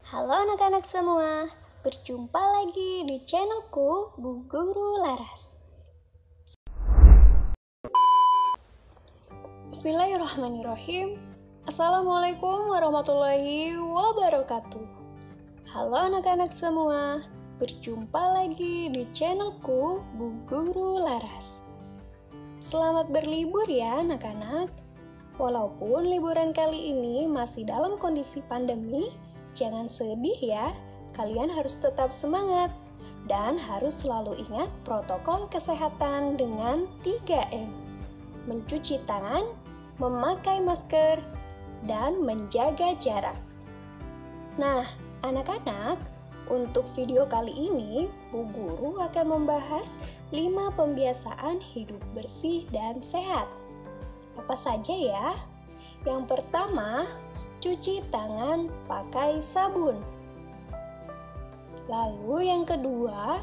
Halo anak-anak semua, berjumpa lagi di channelku Bu Guru Laras. Bismillahirrahmanirrahim. Assalamualaikum warahmatullahi wabarakatuh. Halo anak-anak semua, berjumpa lagi di channelku Bu Guru Laras. Selamat berlibur ya anak-anak. Walaupun liburan kali ini masih dalam kondisi pandemi, jangan sedih ya, kalian harus tetap semangat dan harus selalu ingat protokol kesehatan dengan 3M. Mencuci tangan, memakai masker, dan menjaga jarak. Nah, anak-anak, untuk video kali ini, Bu Guru akan membahas 5 pembiasaan hidup bersih dan sehat. Apa saja ya? Yang pertama, cuci tangan pakai sabun. Lalu yang kedua,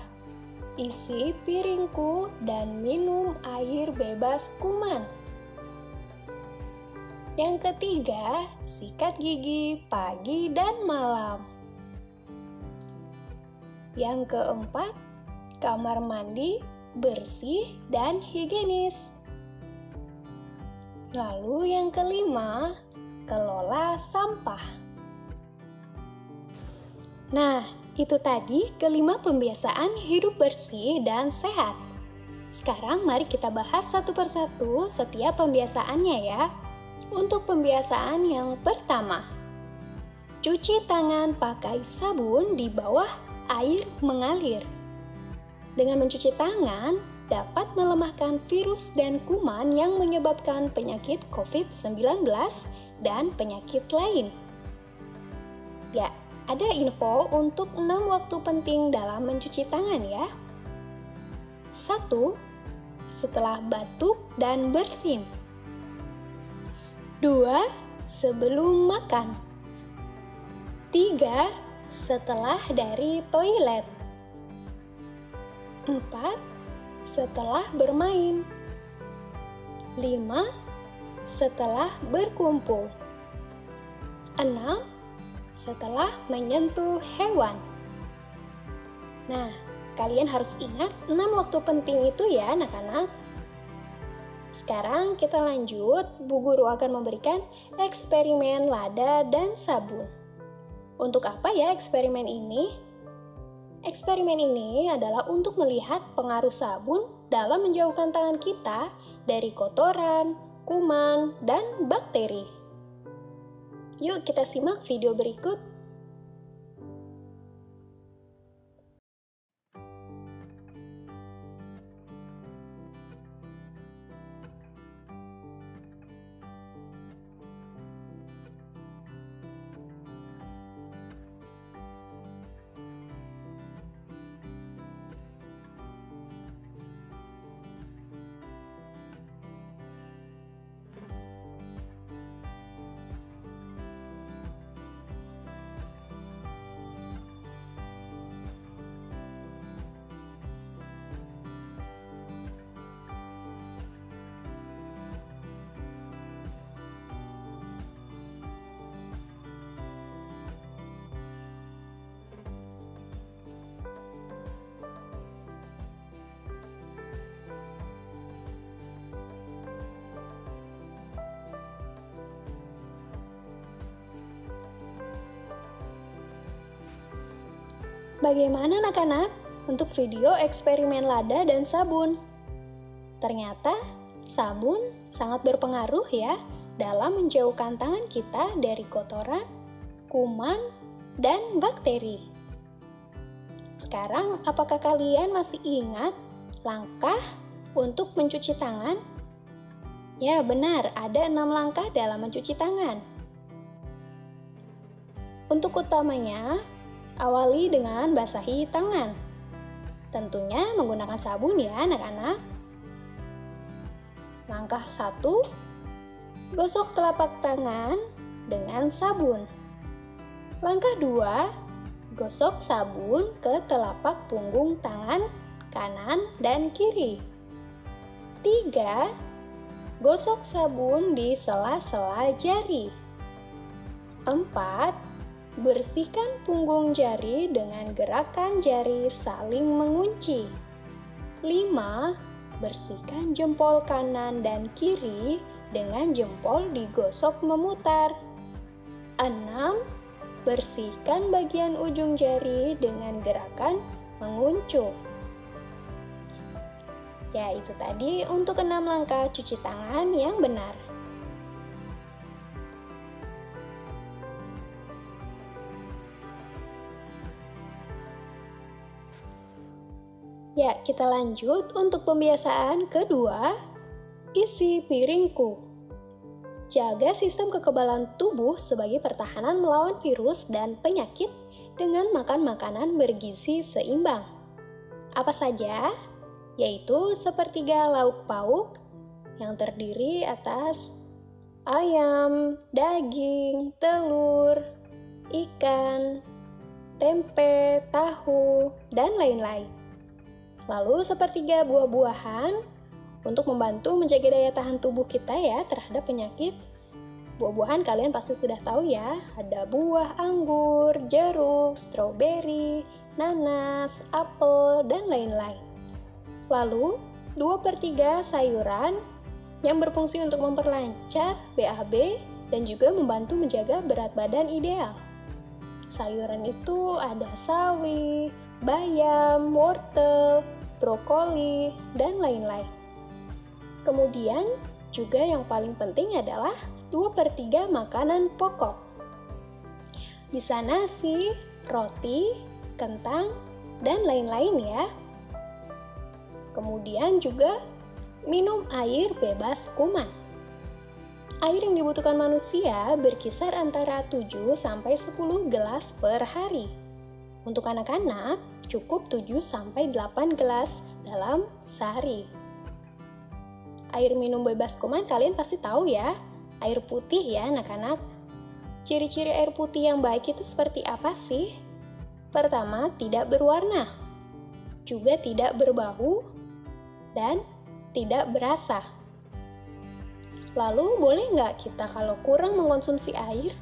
isi piringku dan minum air bebas kuman. Yang ketiga, sikat gigi pagi dan malam. Yang keempat, kamar mandi bersih dan higienis. Lalu yang kelima, kelola sampah. Nah, itu tadi kelima pembiasaan hidup bersih dan sehat. Sekarang mari kita bahas satu persatu setiap pembiasaannya ya. Untuk pembiasaan yang pertama, cuci tangan pakai sabun di bawah air mengalir. Dengan mencuci tangan, dapat melemahkan virus dan kuman yang menyebabkan penyakit COVID-19 dan penyakit lain. Ya, ada info untuk 6 waktu penting dalam mencuci tangan ya. 1. Setelah batuk dan bersin. 2. Sebelum makan. 3. Setelah dari toilet. 4. Setelah bermain. 5. Setelah berkumpul. 6. Setelah menyentuh hewan. Nah, kalian harus ingat 6 waktu penting itu ya anak-anak. Sekarang kita lanjut, Bu Guru akan memberikan eksperimen lada dan sabun. Untuk apa ya eksperimen ini? Eksperimen ini adalah untuk melihat pengaruh sabun dalam menjauhkan tangan kita dari kotoran, kuman, dan bakteri. Yuk kita simak video berikut. Bagaimana anak-anak untuk video eksperimen lada dan sabun? Ternyata sabun sangat berpengaruh ya dalam menjauhkan tangan kita dari kotoran, kuman, dan bakteri. Sekarang apakah kalian masih ingat langkah untuk mencuci tangan? Ya benar, ada 6 langkah dalam mencuci tangan. Untuk utamanya, awali dengan basahi tangan. Tentunya menggunakan sabun ya anak-anak. Langkah 1, gosok telapak tangan dengan sabun. Langkah 2, gosok sabun ke telapak punggung tangan kanan dan kiri. 3, gosok sabun di sela-sela jari. 4, Bersihkan punggung jari dengan gerakan jari saling mengunci. 5. Bersihkan jempol kanan dan kiri dengan jempol digosok memutar. 6. Bersihkan bagian ujung jari dengan gerakan menguncup. Ya, itu tadi untuk 6 langkah cuci tangan yang benar. Ya, kita lanjut untuk pembiasaan kedua, isi piringku. Jaga sistem kekebalan tubuh sebagai pertahanan melawan virus dan penyakit dengan makan makanan bergizi seimbang. Apa saja? Yaitu sepertiga lauk pauk yang terdiri atas ayam, daging, telur, ikan, tempe, tahu, dan lain-lain. Lalu sepertiga buah-buahan untuk membantu menjaga daya tahan tubuh kita ya terhadap penyakit. Buah-buahan kalian pasti sudah tahu ya, ada buah anggur, jeruk, stroberi, nanas, apel, dan lain-lain. Lalu 2/3 sayuran yang berfungsi untuk memperlancar BAB dan juga membantu menjaga berat badan ideal. Sayuran itu ada sawi, bayam, wortel, brokoli, dan lain-lain. Kemudian juga yang paling penting adalah 2/3 makanan pokok. Bisa nasi, roti, kentang, dan lain-lain ya. Kemudian juga minum air bebas kuman. Air yang dibutuhkan manusia berkisar antara 7-10 gelas per hari. Untuk anak-anak cukup 7-8 gelas dalam sehari. Air minum bebas kuman kalian pasti tahu ya, air putih ya anak-anak. Ciri-ciri air putih yang baik itu seperti apa sih? Pertama, tidak berwarna, juga tidak berbau, dan tidak berasa. Lalu boleh nggak kita kalau kurang mengkonsumsi air?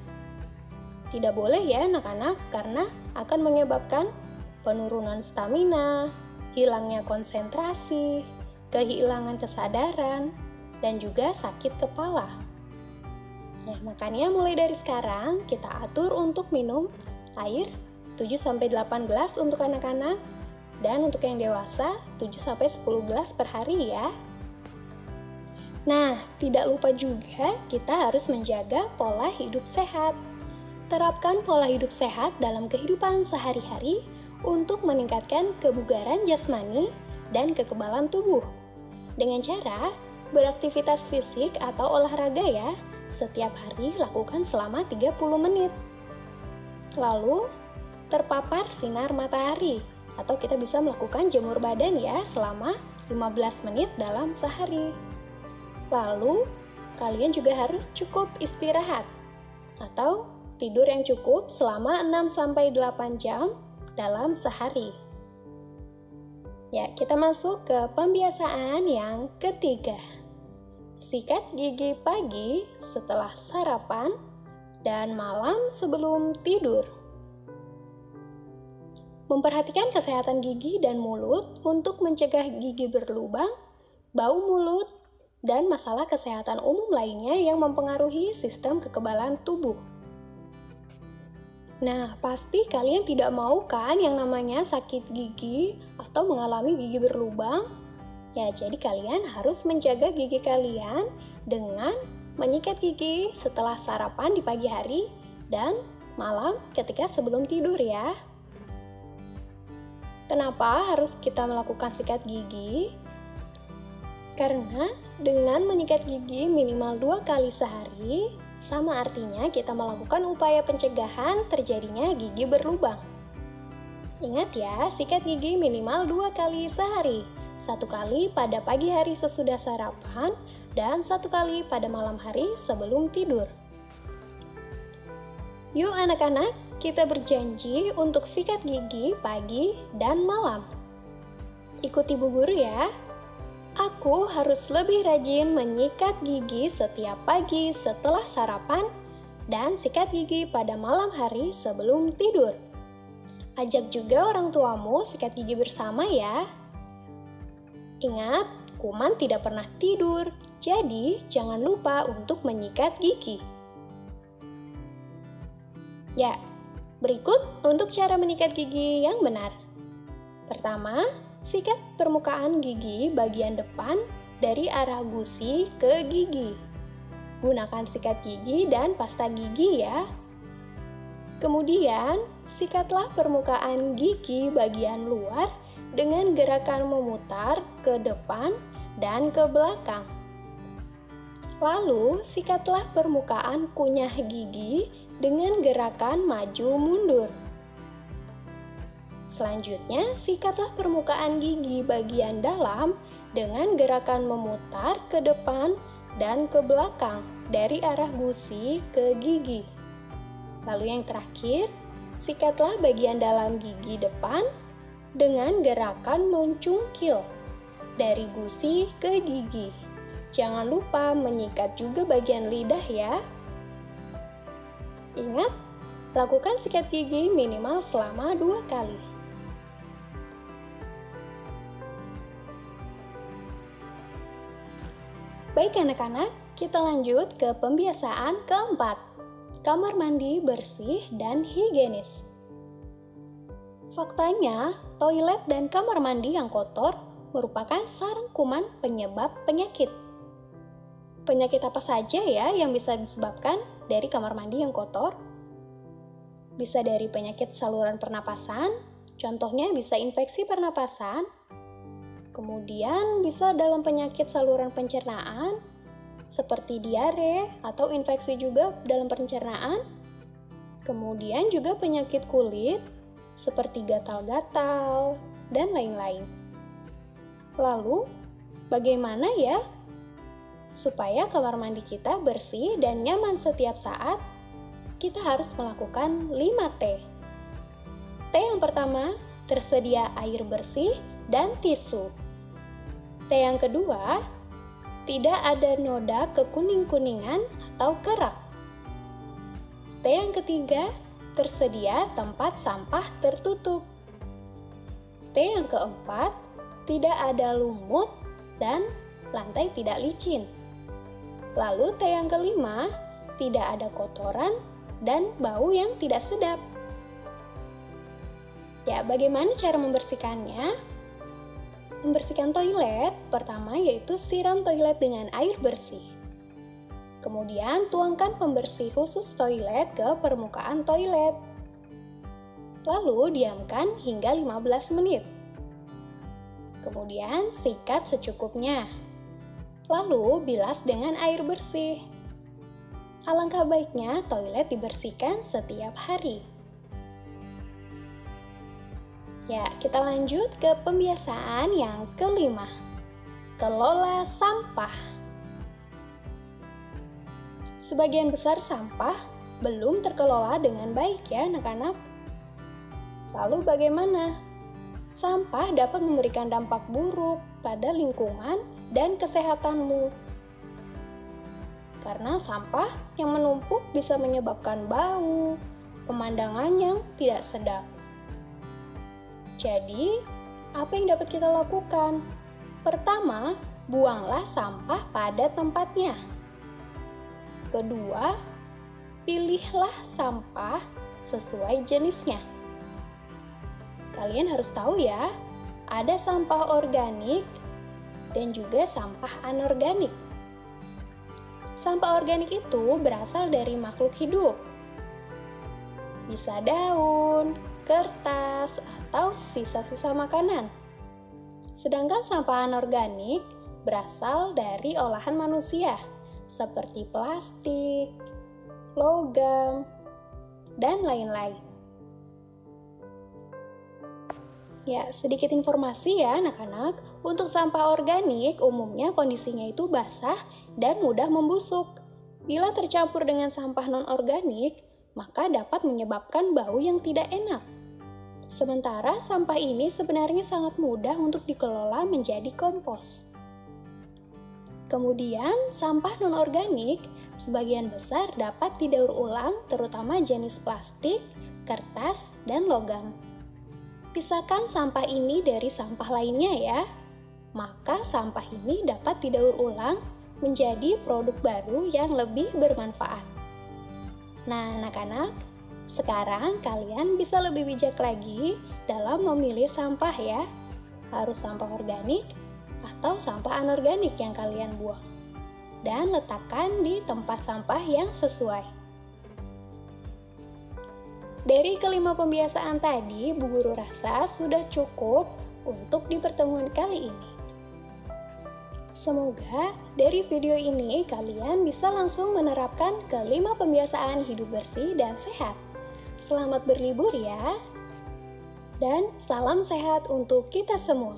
Tidak boleh ya anak-anak, karena akan menyebabkan penurunan stamina, hilangnya konsentrasi, kehilangan kesadaran, dan juga sakit kepala. Nah, makanya mulai dari sekarang kita atur untuk minum air 7-8 gelas untuk anak-anak, dan untuk yang dewasa 7-10 gelas per hari ya. Nah, tidak lupa juga kita harus menjaga pola hidup sehat. Terapkan pola hidup sehat dalam kehidupan sehari-hari untuk meningkatkan kebugaran jasmani dan kekebalan tubuh. Dengan cara beraktivitas fisik atau olahraga ya, setiap hari lakukan selama 30 menit. Lalu, terpapar sinar matahari, atau kita bisa melakukan jemur badan ya selama 15 menit dalam sehari. Lalu, kalian juga harus cukup istirahat atau tidur yang cukup selama 6-8 jam dalam sehari. Ya, kita masuk ke pembiasaan yang ketiga. Sikat gigi pagi setelah sarapan dan malam sebelum tidur. Memperhatikan kesehatan gigi dan mulut untuk mencegah gigi berlubang, bau mulut, dan masalah kesehatan umum lainnya yang mempengaruhi sistem kekebalan tubuh. Nah, pasti kalian tidak mau kan yang namanya sakit gigi atau mengalami gigi berlubang? Ya, jadi kalian harus menjaga gigi kalian dengan menyikat gigi setelah sarapan di pagi hari dan malam ketika sebelum tidur ya. Kenapa harus kita melakukan sikat gigi? Karena dengan menyikat gigi minimal 2 kali sehari, sama artinya kita melakukan upaya pencegahan terjadinya gigi berlubang. Ingat ya, sikat gigi minimal 2 kali sehari. 1 kali pada pagi hari sesudah sarapan, dan 1 kali pada malam hari sebelum tidur. Yuk anak-anak, kita berjanji untuk sikat gigi pagi dan malam. Ikuti Bu Guru ya. Aku harus lebih rajin menyikat gigi setiap pagi setelah sarapan dan sikat gigi pada malam hari sebelum tidur. Ajak juga orang tuamu sikat gigi bersama ya. Ingat, kuman tidak pernah tidur, jadi jangan lupa untuk menyikat gigi. Ya, berikut untuk cara menyikat gigi yang benar. Pertama, sikat permukaan gigi bagian depan dari arah gusi ke gigi. Gunakan sikat gigi dan pasta gigi ya. Kemudian, sikatlah permukaan gigi bagian luar dengan gerakan memutar ke depan dan ke belakang. Lalu, sikatlah permukaan kunyah gigi dengan gerakan maju mundur. Selanjutnya, sikatlah permukaan gigi bagian dalam dengan gerakan memutar ke depan dan ke belakang dari arah gusi ke gigi. Lalu yang terakhir, sikatlah bagian dalam gigi depan dengan gerakan mencungkil dari gusi ke gigi. Jangan lupa menyikat juga bagian lidah ya. Ingat, lakukan sikat gigi minimal selama 2 kali. Baik anak-anak, kita lanjut ke pembiasaan keempat. Kamar mandi bersih dan higienis. Faktanya, toilet dan kamar mandi yang kotor merupakan sarang kuman penyebab penyakit. Penyakit apa saja ya yang bisa disebabkan dari kamar mandi yang kotor? Bisa dari penyakit saluran pernapasan, contohnya bisa infeksi pernapasan. Kemudian bisa dalam penyakit saluran pencernaan, seperti diare atau infeksi juga dalam pencernaan. Kemudian juga penyakit kulit, seperti gatal-gatal, dan lain-lain. Lalu, bagaimana ya supaya kamar mandi kita bersih dan nyaman setiap saat? Kita harus melakukan 5T. T yang pertama, tersedia air bersih dan tisu. T yang kedua, tidak ada noda kekuning-kuningan atau kerak. T yang ketiga, tersedia tempat sampah tertutup. T yang keempat, tidak ada lumut dan lantai tidak licin. Lalu T yang kelima, tidak ada kotoran dan bau yang tidak sedap. Ya, bagaimana cara membersihkannya? Membersihkan toilet, pertama yaitu siram toilet dengan air bersih. Kemudian tuangkan pembersih khusus toilet ke permukaan toilet. Lalu diamkan hingga 15 menit. Kemudian sikat secukupnya. Lalu bilas dengan air bersih. Alangkah baiknya toilet dibersihkan setiap hari. Ya, kita lanjut ke pembiasaan yang kelima. Kelola sampah. Sebagian besar sampah belum terkelola dengan baik ya anak-anak. Lalu bagaimana? Sampah dapat memberikan dampak buruk pada lingkungan dan kesehatanmu. Karena sampah yang menumpuk bisa menyebabkan bau, pemandangan yang tidak sedap. Jadi, apa yang dapat kita lakukan? Pertama, buanglah sampah pada tempatnya. Kedua, pilihlah sampah sesuai jenisnya. Kalian harus tahu ya, ada sampah organik dan juga sampah anorganik. Sampah organik itu berasal dari makhluk hidup. Bisa daun, kertas, atau sisa-sisa makanan. Sedangkan sampah anorganik berasal dari olahan manusia, seperti plastik, logam, dan lain-lain. Ya, sedikit informasi ya anak-anak, untuk sampah organik umumnya kondisinya itu basah dan mudah membusuk. Bila tercampur dengan sampah non-organik, maka dapat menyebabkan bau yang tidak enak. Sementara sampah ini sebenarnya sangat mudah untuk dikelola menjadi kompos. Kemudian, sampah non-organik sebagian besar dapat didaur ulang, terutama jenis plastik, kertas, dan logam. Pisahkan sampah ini dari sampah lainnya ya. Maka sampah ini dapat didaur ulang menjadi produk baru yang lebih bermanfaat. Nah, anak-anak, sekarang kalian bisa lebih bijak lagi dalam memilih sampah ya. Harus sampah organik atau sampah anorganik yang kalian buang. Dan letakkan di tempat sampah yang sesuai. Dari kelima pembiasaan tadi, Bu Guru rasa sudah cukup untuk di pertemuan kali ini. Semoga dari video ini kalian bisa langsung menerapkan kelima pembiasaan hidup bersih dan sehat. Selamat berlibur ya, dan salam sehat untuk kita semua.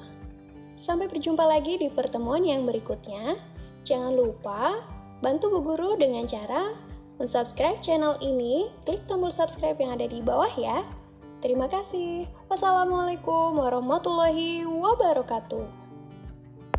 Sampai berjumpa lagi di pertemuan yang berikutnya. Jangan lupa bantu Bu Guru dengan cara mensubscribe channel ini, klik tombol subscribe yang ada di bawah ya. Terima kasih. Wassalamualaikum warahmatullahi wabarakatuh.